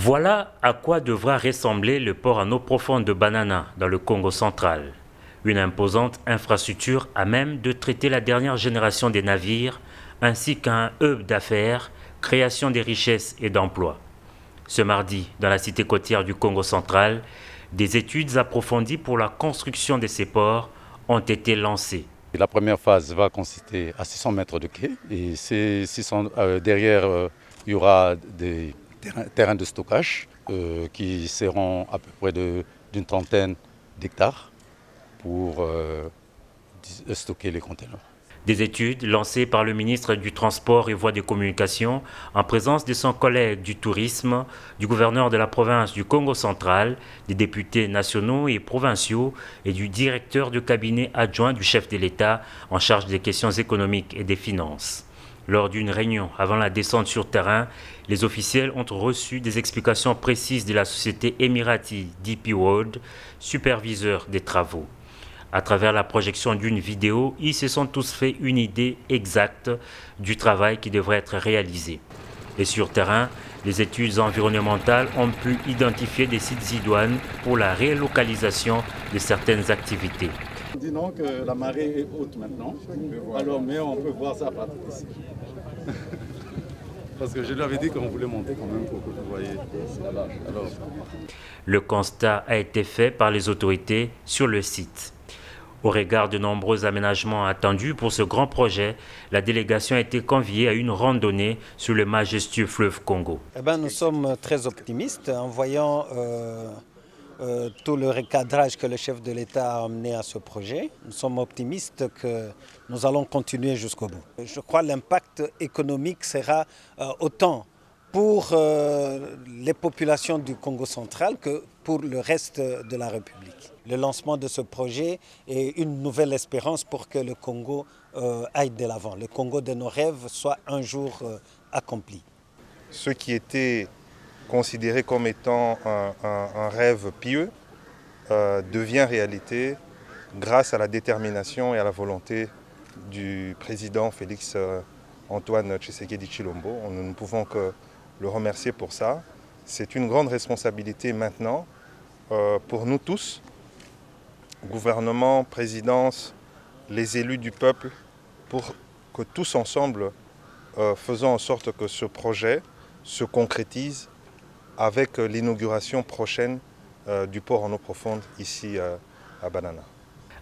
Voilà à quoi devra ressembler le port en eau profonde de Banana dans le Congo central. Une imposante infrastructure à même de traiter la dernière génération des navires ainsi qu'un hub d'affaires, création des richesses et d'emplois. Ce mardi, dans la cité côtière du Congo central, des études approfondies pour la construction de ces ports ont été lancées. La première phase va consister à 600 mètres de quai et derrière, il y aura des terrains de stockage qui seront à peu près d'une trentaine d'hectares pour stocker les conteneurs. Des études lancées par le ministre du Transport et Voies de Communication en présence de son collègue du Tourisme, du gouverneur de la province du Congo central, des députés nationaux et provinciaux et du directeur de cabinet adjoint du chef de l'État en charge des questions économiques et des finances. Lors d'une réunion avant la descente sur terrain, les officiels ont reçu des explications précises de la société émirati DP World, superviseur des travaux. À travers la projection d'une vidéo, ils se sont tous fait une idée exacte du travail qui devrait être réalisé. Et sur terrain, les études environnementales ont pu identifier des sites idoines pour la relocalisation de certaines activités. Disons que la marée est haute maintenant, alors mais on peut voir ça par ici. Parce que je lui avais dit qu'on voulait monter quand même pour que vous voyez là-bas. Le constat a été fait par les autorités sur le site. Au regard de nombreux aménagements attendus pour ce grand projet, la délégation a été conviée à une randonnée sur le majestueux fleuve Congo. Nous sommes très optimistes en voyant tout le recadrage que le chef de l'État a amené à ce projet. Nous sommes optimistes que nous allons continuer jusqu'au bout. Je crois que l'impact économique sera autant pour les populations du Congo central que pour le reste de la République. Le lancement de ce projet est une nouvelle espérance pour que le Congo aille de l'avant. Le Congo de nos rêves soit un jour accompli. Ce qui était considéré comme étant un rêve pieux devient réalité grâce à la détermination et à la volonté du président Félix Antoine Tshisekedi Tshilombo. Nous ne pouvons que le remercier pour ça. C'est une grande responsabilité maintenant pour nous tous, gouvernement, présidence, les élus du peuple, pour que tous ensemble faisons en sorte que ce projet se concrétise avec l'inauguration prochaine du port en eau profonde ici à Banana.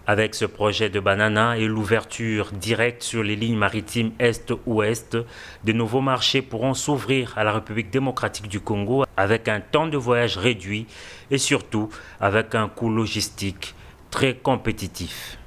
Avec ce projet de Banana et l'ouverture directe sur les lignes maritimes Est-Ouest, de nouveaux marchés pourront s'ouvrir à la République démocratique du Congo avec un temps de voyage réduit et surtout avec un coût logistique très compétitif.